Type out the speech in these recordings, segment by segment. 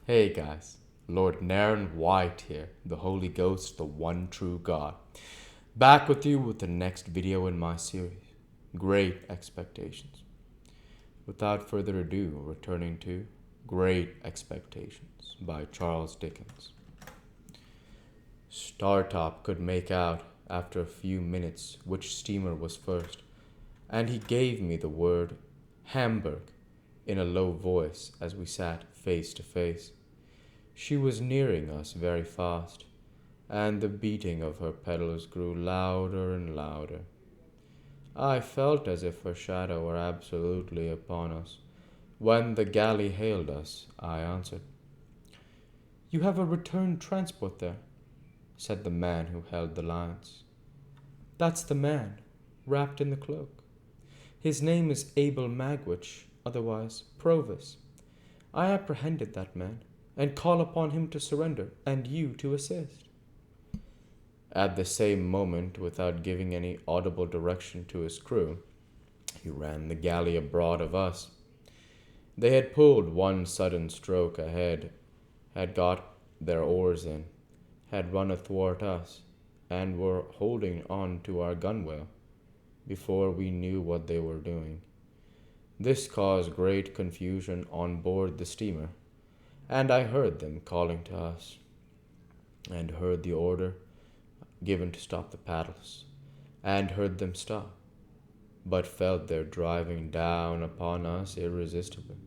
Hey guys, Lord Naren White here, the Holy Ghost, the one true God. Back with you with the next video in my series, Great Expectations. Without further ado, returning to Great Expectations by Charles Dickens. Startop could make out, after a few minutes, which steamer was first, and he gave me the word Hamburg in a low voice as we sat face to face. She was nearing us very fast, and the beating of her pedals grew louder and louder. I felt as if her shadow were absolutely upon us. When the galley hailed us, I answered. "You have a return transport there," said the man who held the lines. "That's the man, wrapped in the cloak. His name is Abel Magwitch, otherwise Provis. I apprehended that man, and call upon him to surrender, and you to assist." At the same moment, without giving any audible direction to his crew, he ran the galley abroad of us. They had pulled one sudden stroke ahead, had got their oars in, had run athwart us, and were holding on to our gunwale before we knew what they were doing. This caused great confusion on board the steamer, and I heard them calling to us, and heard the order given to stop the paddles, and heard them stop, but felt their driving down upon us irresistibly.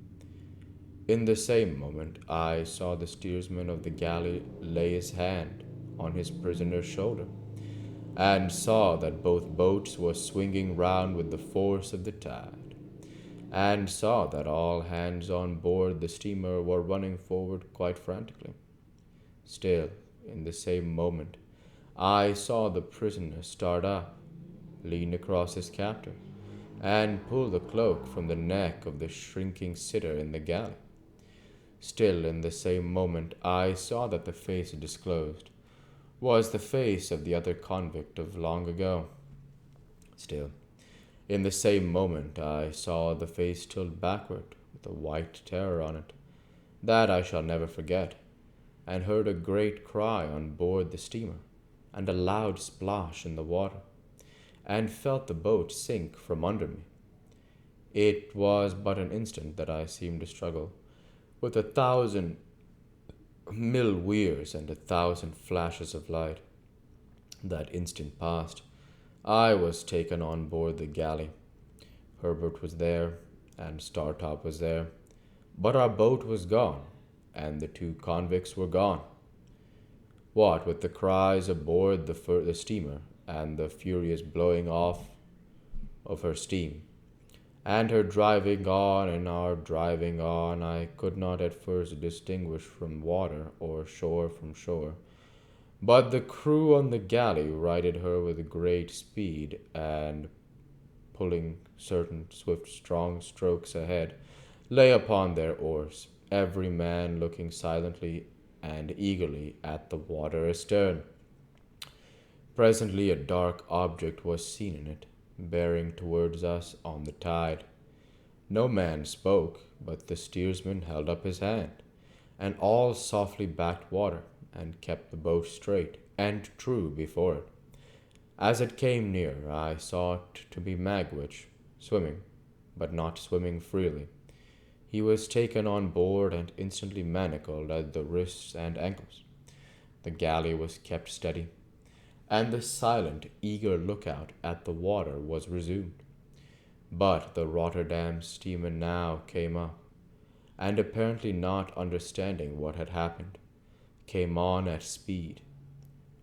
In the same moment, I saw the steersman of the galley lay his hand on his prisoner's shoulder, and saw that both boats were swinging round with the force of the tide, and saw that all hands on board the steamer were running forward quite frantically. Still, in the same moment, I saw the prisoner start up, lean across his captor, and pull the cloak from the neck of the shrinking sitter in the galley. Still, in the same moment, I saw that the face disclosed was the face of the other convict of long ago. Still, in the same moment, I saw the face tilt backward with a white terror on it. That I shall never forget, and heard a great cry on board the steamer, and a loud splash in the water, and felt the boat sink from under me. It was but an instant that I seemed to struggle with 1,000 mill weirs and 1,000 flashes of light. That instant passed. I was taken on board the galley. Herbert was there, and Startop was there, but our boat was gone, and the two convicts were gone. What with the cries aboard the steamer, and the furious blowing off of her steam, and her driving on and our driving on, I could not at first distinguish from water or shore from shore. But the crew on the galley righted her with great speed, and pulling certain swift, strong strokes ahead, lay upon their oars, every man looking silently and eagerly at the water astern. Presently a dark object was seen in it, bearing towards us on the tide. No man spoke, but the steersman held up his hand, and all softly backed water, and kept the boat straight and true before it. As it came near, I saw it to be Magwitch, swimming, but not swimming freely. He was taken on board and instantly manacled at the wrists and ankles. The galley was kept steady, and the silent, eager lookout at the water was resumed. But the Rotterdam steamer now came up, and apparently not understanding what had happened, came on at speed.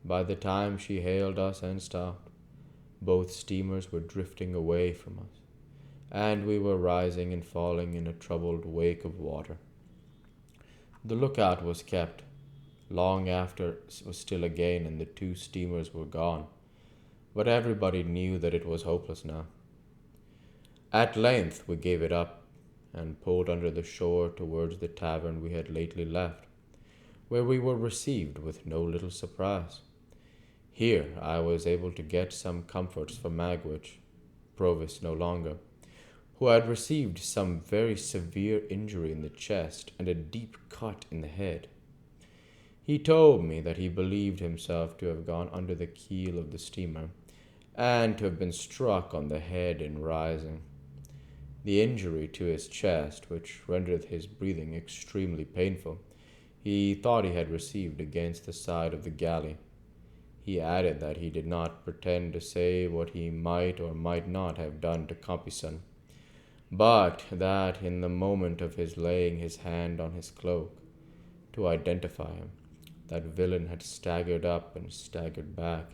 By the time she hailed us and stopped, both steamers were drifting away from us, and we were rising and falling in a troubled wake of water. The lookout was kept long after it was still again, and the two steamers were gone, but everybody knew that it was hopeless now. At length we gave it up, and pulled under the shore towards the tavern we had lately left, where we were received with no little surprise. Here I was able to get some comforts for Magwitch, Provis no longer, who had received some very severe injury in the chest and a deep cut in the head. He told me that he believed himself to have gone under the keel of the steamer and to have been struck on the head in rising. The injury to his chest, which rendered his breathing extremely painful, he thought he had received against the side of the galley. He added that he did not pretend to say what he might or might not have done to Compeyson, but that in the moment of his laying his hand on his cloak to identify him, that villain had staggered up and staggered back,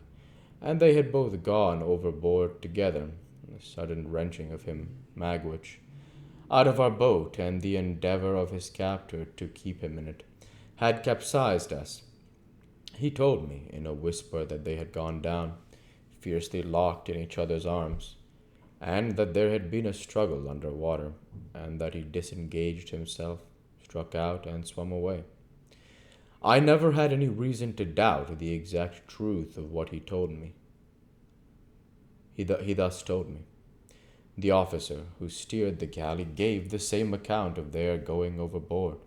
and they had both gone overboard together. The sudden wrenching of him, Magwitch, out of our boat, and the endeavor of his captor to keep him in it, had capsized us. He told me in a whisper that they had gone down, fiercely locked in each other's arms, and that there had been a struggle under water, and that he disengaged himself, struck out, and swum away. I never had any reason to doubt the exact truth of what he told me. He thus told me. The officer who steered the galley gave the same account of their going overboard.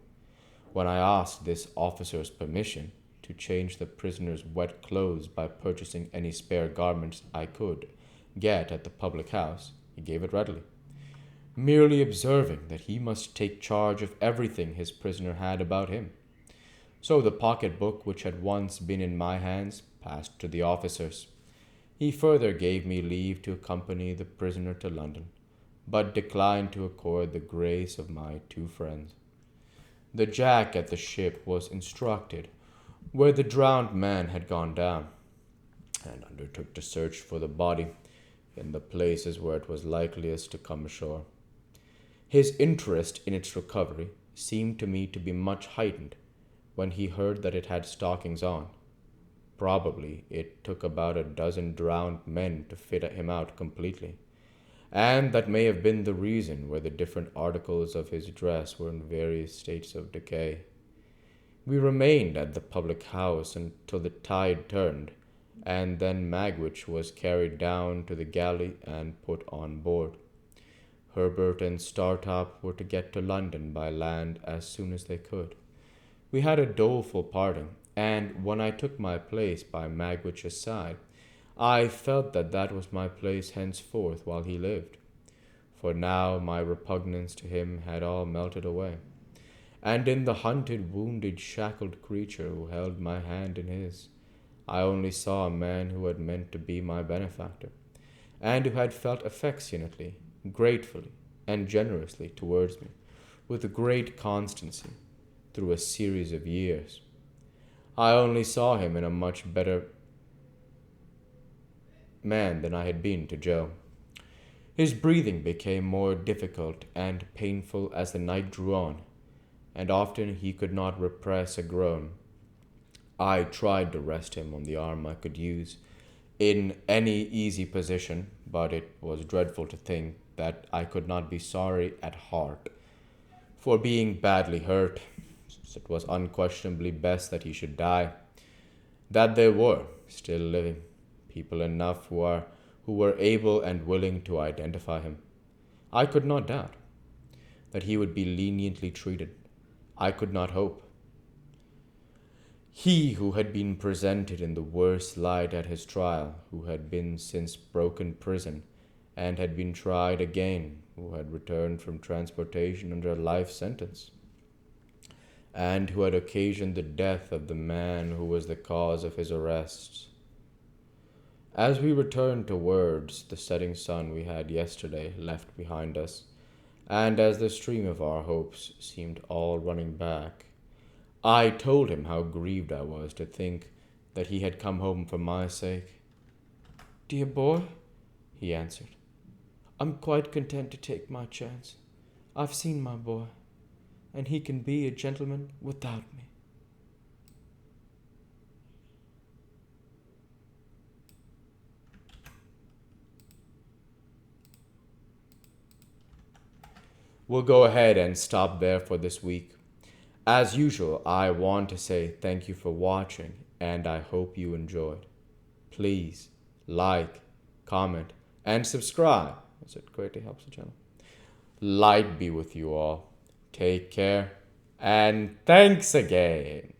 When I asked this officer's permission to change the prisoner's wet clothes by purchasing any spare garments I could get at the public house, he gave it readily, merely observing that he must take charge of everything his prisoner had about him. So the pocket-book which had once been in my hands passed to the officers. He further gave me leave to accompany the prisoner to London, but declined to accord the grace of my two friends. The jack at the ship was instructed where the drowned man had gone down, and undertook to search for the body in the places where it was likeliest to come ashore. His interest in its recovery seemed to me to be much heightened when he heard that it had stockings on. Probably it took about a dozen drowned men to fit him out completely, and that may have been the reason why the different articles of his dress were in various states of decay. We remained at the public house until the tide turned, and then Magwitch was carried down to the galley and put on board. Herbert and Startop were to get to London by land as soon as they could. We had a doleful parting, and when I took my place by Magwitch's side, I felt that that was my place henceforth while he lived, for now my repugnance to him had all melted away, and in the hunted, wounded, shackled creature who held my hand in his, I only saw a man who had meant to be my benefactor, and who had felt affectionately, gratefully, and generously towards me, with great constancy, through a series of years. I only saw him in a much better man than I had been to Joe. His breathing became more difficult and painful as the night drew on, and often he could not repress a groan. I tried to rest him on the arm I could use in any easy position, but it was dreadful to think that I could not be sorry at heart for being badly hurt. It was unquestionably best that he should die, that there were still living people enough who were able and willing to identify him. I could not doubt that he would be leniently treated. I could not hope. He who had been presented in the worst light at his trial, who had been since broken prison, and had been tried again, who had returned from transportation under a life sentence, and who had occasioned the death of the man who was the cause of his arrests. As we returned towards the setting sun we had yesterday left behind us, and as the stream of our hopes seemed all running back, I told him how grieved I was to think that he had come home for my sake. "Dear boy," he answered, "I'm quite content to take my chance. I've seen my boy, and he can be a gentleman without me." We'll go ahead and stop there for this week. As usual, I want to say thank you for watching, and I hope you enjoyed. Please like, comment, and subscribe, as it greatly helps the channel. Light be with you all. Take care. And thanks again.